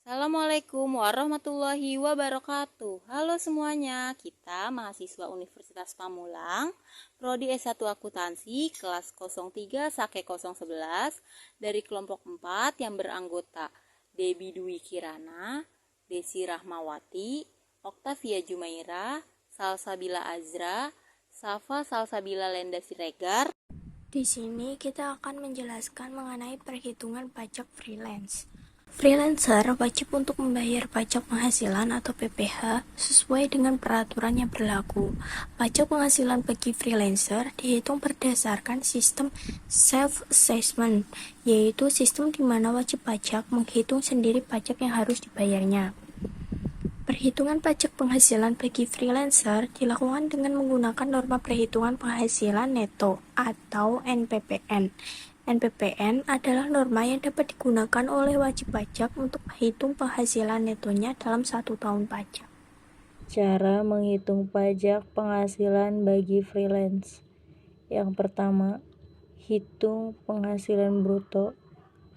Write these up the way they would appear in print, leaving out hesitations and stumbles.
Assalamualaikum warahmatullahi wabarakatuh. Halo semuanya, kita mahasiswa Universitas Pamulang, Prodi S1 Akuntansi, kelas 03 Sake 011, dari kelompok 4 yang beranggota Debi Dwi Kirana, Desi Rahmawati, Oktavia Jumaira, Salsabila Azra, Safa Salsabila Lenda Siregar. Di sini kita akan menjelaskan mengenai perhitungan pajak freelance. Freelancer wajib untuk membayar pajak penghasilan atau PPh sesuai dengan peraturan yang berlaku. Pajak penghasilan bagi freelancer dihitung berdasarkan sistem self-assessment, yaitu sistem di mana wajib pajak menghitung sendiri pajak yang harus dibayarnya. Perhitungan pajak penghasilan bagi freelancer dilakukan dengan menggunakan norma perhitungan penghasilan neto atau NPPN. NPPN adalah norma yang dapat digunakan oleh wajib pajak untuk menghitung penghasilan netonya dalam 1 tahun pajak. Cara menghitung pajak penghasilan bagi freelance. Yang pertama, hitung penghasilan bruto.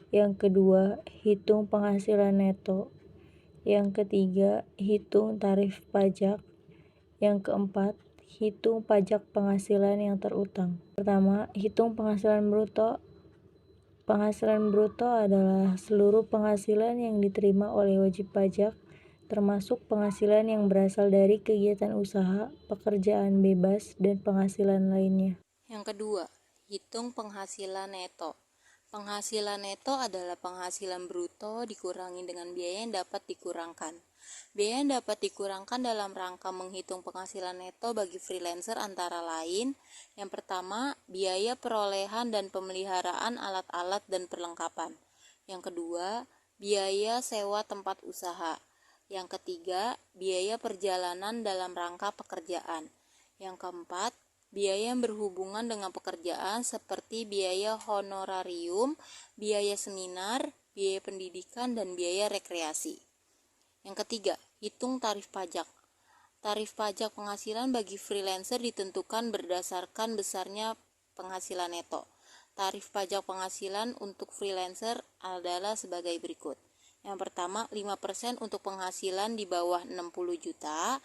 Yang kedua, hitung penghasilan neto. Yang ketiga, hitung tarif pajak. Yang keempat, hitung pajak penghasilan yang terutang. Pertama, hitung penghasilan bruto. Penghasilan bruto adalah seluruh penghasilan yang diterima oleh wajib pajak, termasuk penghasilan yang berasal dari kegiatan usaha, pekerjaan bebas, dan penghasilan lainnya. Yang kedua, hitung penghasilan neto. Penghasilan neto adalah penghasilan bruto dikurangi dengan biaya yang dapat dikurangkan. Biaya yang dapat dikurangkan dalam rangka menghitung penghasilan neto bagi freelancer antara lain: yang pertama, biaya perolehan dan pemeliharaan alat-alat dan perlengkapan. Yang kedua, biaya sewa tempat usaha. Yang ketiga, biaya perjalanan dalam rangka pekerjaan. Yang keempat, biaya yang berhubungan dengan pekerjaan seperti biaya honorarium, biaya seminar, biaya pendidikan, dan biaya rekreasi. Yang ketiga, hitung tarif pajak. Tarif pajak penghasilan bagi freelancer ditentukan berdasarkan besarnya penghasilan neto. Tarif pajak penghasilan untuk freelancer adalah sebagai berikut. Yang pertama, 5% untuk penghasilan di bawah 60 juta.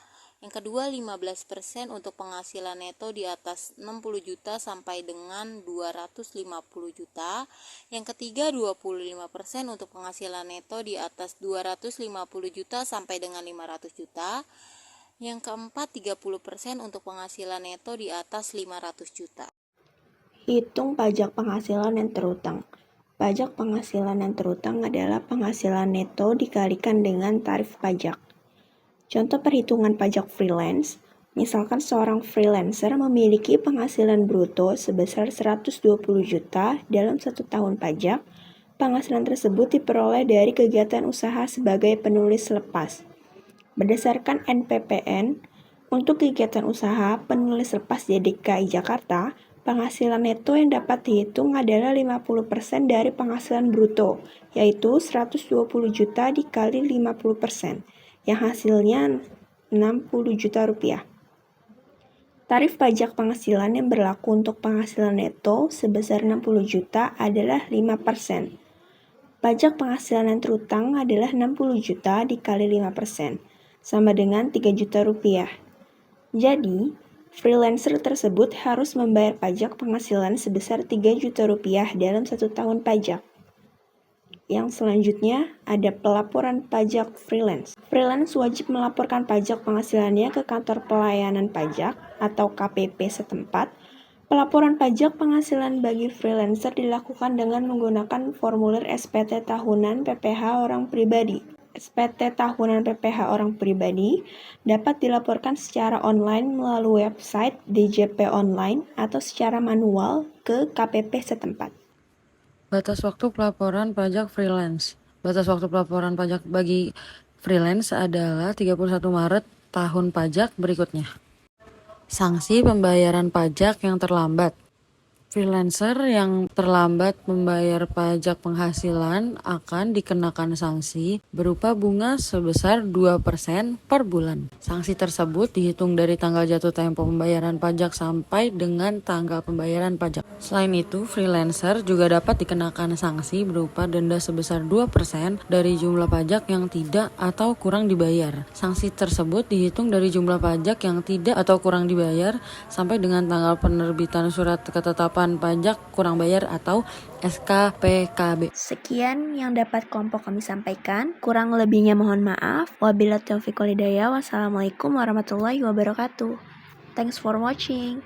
Yang kedua, 15% untuk penghasilan neto di atas 60 juta sampai dengan 250 juta. Yang ketiga, 25% untuk penghasilan neto di atas 250 juta sampai dengan 500 juta. Yang keempat, 30% untuk penghasilan neto di atas 500 juta. Hitung pajak penghasilan yang terutang. Pajak penghasilan yang terutang adalah penghasilan neto dikalikan dengan tarif pajak. Contoh perhitungan pajak freelance, misalkan seorang freelancer memiliki penghasilan bruto sebesar 120 juta dalam 1 tahun pajak. Penghasilan tersebut diperoleh dari kegiatan usaha sebagai penulis lepas. Berdasarkan NPPN, untuk kegiatan usaha penulis lepas di DKI Jakarta, penghasilan neto yang dapat dihitung adalah 50% dari penghasilan bruto, yaitu 120 juta dikali 50%, yang hasilnya 60 juta rupiah. Tarif pajak penghasilan yang berlaku untuk penghasilan neto sebesar 60 juta adalah 5%. Pajak penghasilan yang terutang adalah 60 juta dikali 5%, sama dengan 3 juta rupiah. Jadi, freelancer tersebut harus membayar pajak penghasilan sebesar 3 juta rupiah dalam 1 tahun pajak. Yang selanjutnya ada pelaporan pajak freelance. Freelance wajib melaporkan pajak penghasilannya ke kantor pelayanan pajak atau KPP setempat. Pelaporan pajak penghasilan bagi freelancer dilakukan dengan menggunakan formulir SPT tahunan PPh orang pribadi. SPT tahunan PPh orang pribadi dapat dilaporkan secara online melalui website DJP online atau secara manual ke KPP setempat. Batas waktu pelaporan pajak freelance. Batas waktu pelaporan pajak bagi freelance adalah 31 Maret tahun pajak berikutnya. Sanksi pembayaran pajak yang terlambat. Freelancer yang terlambat membayar pajak penghasilan akan dikenakan sanksi berupa bunga sebesar 2% per bulan. Sanksi tersebut dihitung dari tanggal jatuh tempo pembayaran pajak sampai dengan tanggal pembayaran pajak. Selain itu, freelancer juga dapat dikenakan sanksi berupa denda sebesar 2% dari jumlah pajak yang tidak atau kurang dibayar. Sanksi tersebut dihitung dari jumlah pajak yang tidak atau kurang dibayar sampai dengan tanggal penerbitan surat ketetapan pajak kurang bayar atau SKPKB. Sekian yang dapat kelompok kami sampaikan. Kurang lebihnya mohon maaf. Wabillahi taufiq wal hidayah. Wassalamualaikum warahmatullahi wabarakatuh. Thanks for watching.